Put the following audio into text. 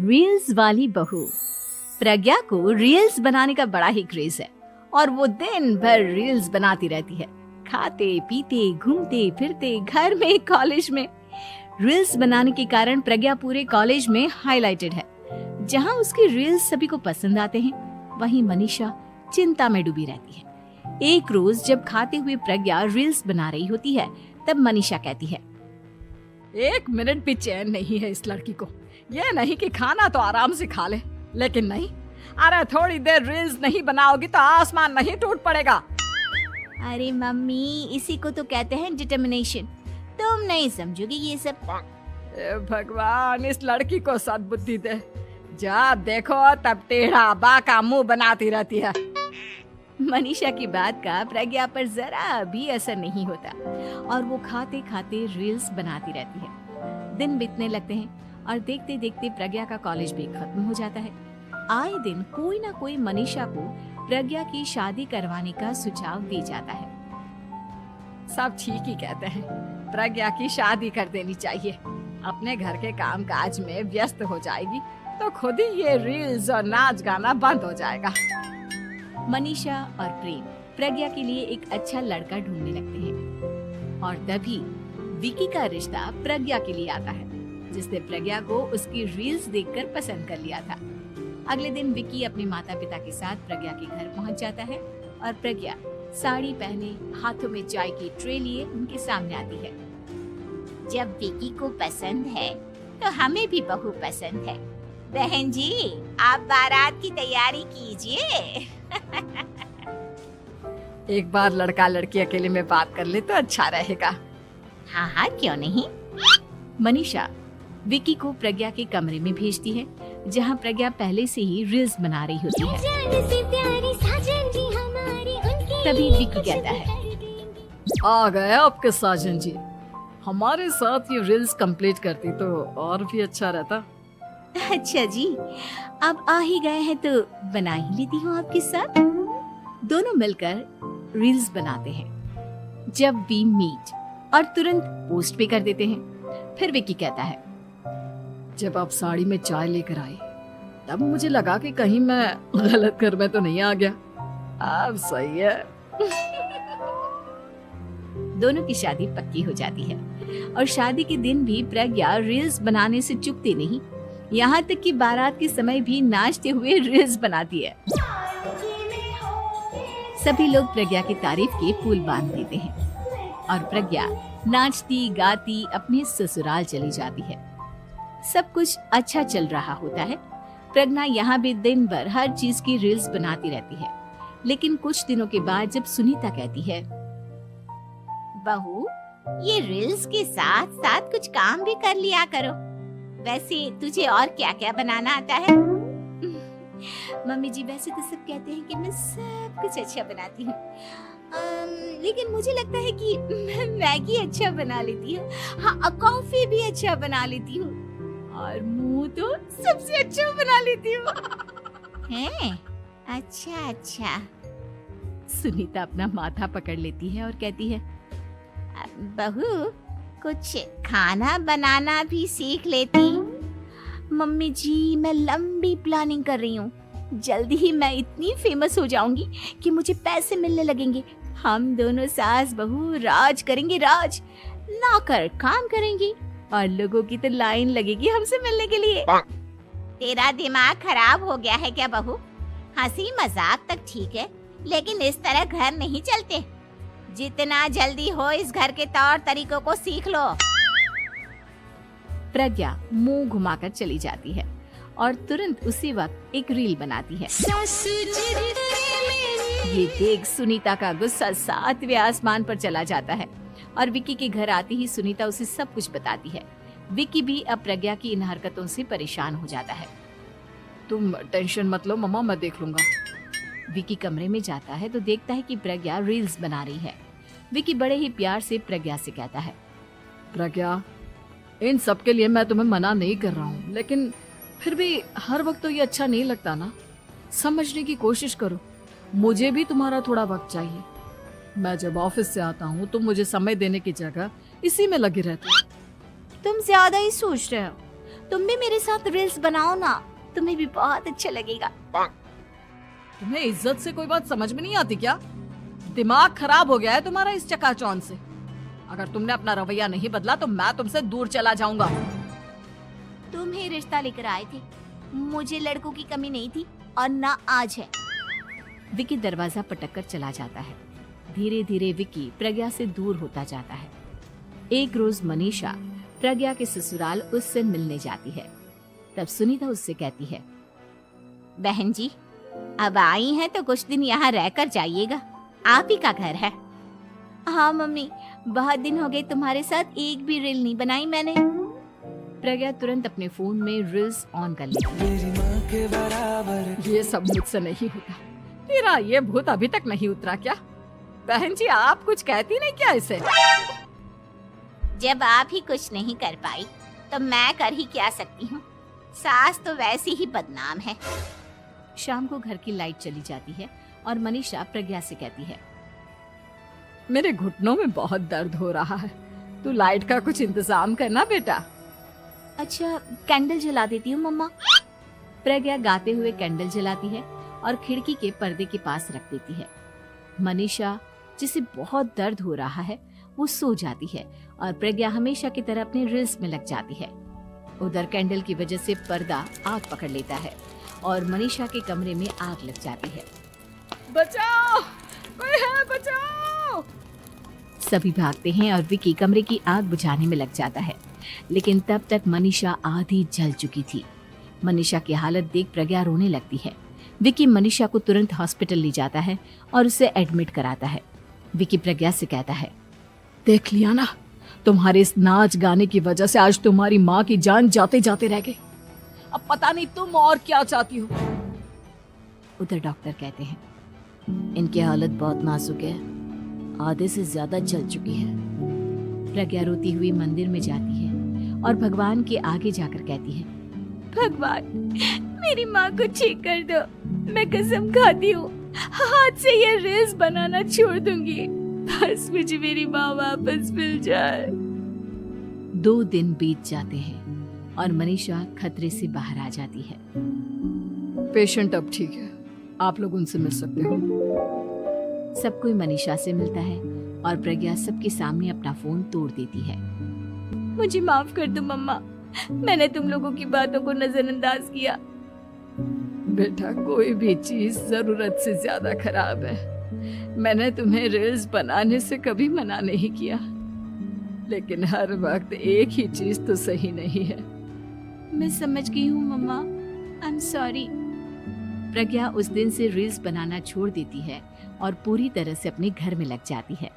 Reels वाली बहू। प्रज्ञा को रील्स बनाने का बड़ा ही क्रेज है और वो दिन भर रील्स बनाती रहती है। खाते पीते घूमते फिरते घर में कॉलेज में रील्स बनाने के कारण प्रज्ञा पूरे कॉलेज में हाईलाइटेड है। जहां उसकी रील्स सभी को पसंद आते हैं, वहीं मनीषा चिंता में डूबी रहती है। एक रोज जब खाते हुए प्रज्ञा रील्स बना रही होती है, तब मनीषा कहती है, 1 मिनट भी चैन नहीं है इस लड़की को। ये नहीं कि खाना तो आराम से खा ले, लेकिन नहीं, अरे थोड़ी देर रील्स नहीं बनाओगी तो आसमान नहीं टूट पड़ेगा। अरे मम्मी, इसी को तो कहते हैं डिटर्मिनेशन। तुम नहीं समझोगी ये सब। भगवान, इस लड़की को सद्बुद्धि दे। जब देखो तब टेढ़ा बाका मुंह बनाती रहती है। मनीषा की बात का प्रज्ञा पर जरा भी असर नहीं होता और वो खाते खाते रील्स बनाती रहती है। दिन बीतने लगते हैं और देखते देखते प्रज्ञा का कॉलेज भी खत्म हो जाता है। आए दिन कोई ना कोई मनीषा को प्रज्ञा की शादी करवाने का सुझाव दे जाता है। सब ठीक ही कहते हैं, प्रज्ञा की शादी कर देनी चाहिए। अपने घर के काम काज में व्यस्त हो जाएगी तो खुद ही ये रील्स और नाच गाना बंद हो जाएगा। मनीषा और प्रेम प्रज्ञा के लिए एक अच्छा लड़का ढूंढने लगते हैं और तभी विकी का रिश्ता प्रज्ञा के लिए आता है, जिसने प्रज्ञा को उसकी रील्स देखकर पसंद कर लिया था। अगले दिन विकी अपने माता पिता के साथ प्रज्ञा के घर पहुंच जाता है और प्रज्ञा साड़ी पहने हाथों में चाय की ट्रे लिए उनके सामने आती है। जब विकी को पसंद है तो हमें भी बहू पसंद है। बहन जी, आप बारात की तैयारी कीजिए। एक बार लड़का लड़की अकेले में बात कर ले तो अच्छा रहेगा। हाँ हाँ, क्यों नहीं। मनीषा विकी को प्रज्ञा के कमरे में भेजती है, जहां प्रज्ञा पहले से ही रील्स बना रही होती है। तभी विकी कहता है, आ गए आपके साजन जी। हमारे साथ ये रील्स कंप्लीट करती तो और भी अच्छा रहता। अच्छा जी, अब आ ही गए हैं तो बना ही लेती हूँ आपके साथ। दोनों मिलकर रील्स बनाते हैं। जब वी मीट और तुरंत पोस्ट भी कर देते हैं। फिर विकी कहता है, जब आप साड़ी में चाय लेकर आई तब मुझे लगा कि कहीं मैं गलत घर में तो नहीं आ गया। अब सही है। दोनों की शादी पक्की हो जाती है और शादी के दिन भी प्रज्ञा रील्स बनाने से चूकती नहीं। यहाँ तक कि बारात के समय भी नाचते हुए रील्स बनाती है। सभी लोग प्रज्ञा की तारीफ के पुल बांध देते हैं और प्रज्ञा नाचती गाती अपने ससुराल चली जाती है। सब कुछ अच्छा चल रहा होता है। प्रज्ञा यहाँ भी दिन भर हर चीज की रील्स बनाती रहती है। लेकिन कुछ दिनों के बाद जब सुनीता कहती है, बहू, ये रील्स के साथ साथ कुछ काम भी कर लिया करो। वैसे तुझे और क्या क्या बनाना आता है? मम्मी जी, वैसे तो सब कहते हैं कि मैं सब कुछ अच्छा बनाती हूँ, लेकिन मुझे लगता है कि मैं मैगी अच्छा बना लेती हूँ। हाँ, कॉफी भी अच्छा बना लेती हूँ और मुंह तो सबसे अच्छा बना लेती हूँ। हैं? अच्छा अच्छा। सुनीता अपना माथा पकड़ लेती है और कहती है, बहू, कुछ खाना बनाना भी सीख लेती। मम्मी जी, मैं लंबी प्लानिंग कर रही हूँ। जल्दी ही मैं इतनी फेमस हो जाऊंगी कि मुझे पैसे मिलने लगेंगे। हम दोनों सास बहू राज करेंगे, राज। नौकर काम करेंगे और लोगों की तो लाइन लगेगी हमसे मिलने के लिए। तेरा दिमाग खराब हो गया है क्या बहू? हंसी मजाक तक ठीक है, लेकिन इस तरह घर नहीं चलते। जितना जल्दी हो इस घर के तौर तरीकों को सीख लो। प्रज्ञा मुंह घुमाकर चली जाती है और तुरंत उसी वक्त एक रील बनाती है। ये देख सुनीता का गुस्सा 7वें आसमान पर चला जाता है और विकी के घर आती ही सुनीता उसे सब कुछ बताती है। विकी भी अब प्रज्ञा की इन हरकतों से परेशान हो जाता है। तुम टेंशन मत लो मम्मा, मैं देख लूंगा। विकी कमरे में जाता है तो देखता है कि प्रज्ञा रील्स बना रही है। विकी बड़े ही प्यार से प्रज्ञा से कहता है, प्रज्ञा, इन सब के लिए मैं तुम्हें मना नहीं कर रहा हूँ, लेकिन फिर भी हर वक्त तो ये अच्छा नहीं लगता ना। समझने की कोशिश करो, मुझे भी तुम्हारा थोड़ा वक्त चाहिए। मैं जब ऑफिस से आता हूँ तो मुझे समय देने की जगह इसी में लगी रहती है। तुम ज्यादा ही सोच रहे हो। तुम भी मेरे साथ रील्स बनाओ ना, तुम्हें भी बहुत अच्छा लगेगा। तुम्हें इज्जत से कोई बात समझ में नहीं आती क्या? दिमाग खराब हो गया है तुम्हारा इस चकाचौंध से। अगर तुमने अपना रवैया नहीं बदला तो मैं तुमसे दूर चला जाऊंगा। तुम ही रिश्ता लेकर आए थे, मुझे लड़कों की कमी नहीं थी और ना आज है। विकी दरवाजा पटककर चला जाता है। धीरे धीरे विकी प्रज्ञा से दूर होता जाता है। एक रोज मनीषा प्रज्ञा के ससुराल उससे मिलने जाती है। तब सुनीता उससे कहती है, बहन जी, अब आई हैं तो कुछ दिन यहाँ रहकर जाइएगा, आप ही का घर है। हाँ मम्मी, बहुत दिन हो गए तुम्हारे साथ एक भी रील नहीं बनाई मैंने। प्रज्ञा तुरंत अपने फोन में रील्स ऑन कर लेती है। ये सब मुझसे नहीं होता। तेरा ये भूत अभी तक नहीं उतरा क्या? बहन जी, आप कुछ कहती नहीं क्या इसे? जब आप ही कुछ नहीं कर पाई तो मैं कर ही क्या सकती हूँ। सास तो वैसी ही बदनाम है। शाम को घर की लाइट चली जाती है और मनीषा प्रज्ञा से कहती है, मेरे घुटनों में बहुत दर्द हो रहा है, तू लाइट का कुछ इंतजाम करना बेटा। अच्छा, कैंडल जला देती हूँ मम्मा। प्रज्ञा गाते हुए कैंडल जलाती है और खिड़की के पर्दे के पास रख देती है। मनीषा, जिसे बहुत दर्द हो रहा है, वो सो जाती है और प्रज्ञा हमेशा की तरह अपने रील्स में लग जाती है। उधर कैंडल की वजह से पर्दा आग पकड़ लेता है और मनीषा के कमरे में आग लग जाती है। बचाओ, कोई है, बचाओ। सभी भागते हैं और विकी कमरे की आग बुझाने में लग जाता है, लेकिन तब तक मनीषा आधी जल चुकी थी। मनीषा की हालत देख प्रज्ञा रोने लगती है। विकी मनीषा को तुरंत हॉस्पिटल ले जाता है और उसे एडमिट कराता है। विकी प्रज्ञा से कहता है, देख लिया ना, तुम्हारे इस नाच गाने की वजह से आज तुम्हारी माँ की जान जाते जाते रह गई। अब पता नहीं तुम और क्या चाहती हो। उधर डॉक्टर कहते हैं, इनकी हालत बहुत नाजुक है, आधे से ज्यादा जल चुकी है। प्रज्ञा रोती हुई मंदिर में जाती है और भगवान के आगे जाकर कहती है, भगवान, मेरी माँ को ठीक कर दो। मैं कसम खाती हूँ, हाथ से ये रील्स बनाना छोड़ दूंगी। बस मुझे मेरी माँ वापस मिल जाए। 2 दिन बीत जाते हैं और मनीषा खतरे से बाहर आ जाती है। पेशेंट अब ठीक है, आप लोग उनसे मिल सकते हो। सब कोई मनीषा से मिलता है और प्रज्ञा सबके सामने अपना फोन तोड़ देती है। मुझे माफ कर दो मम्मा, मैंने तुम लोगों की बातों को नजरअंदाज किया। बेटा, कोई भी चीज जरूरत से ज्यादा खराब है। मैंने तुम्हें रील्स बनाने से कभी मना नहीं किया, लेकिन हर वक्त एक ही चीज तो सही नहीं है। मैं समझ गई हूँ मम्मा, आई एम सॉरी। प्रज्ञा उस दिन से रील्स बनाना छोड़ देती है और पूरी तरह से अपने घर में लग जाती है।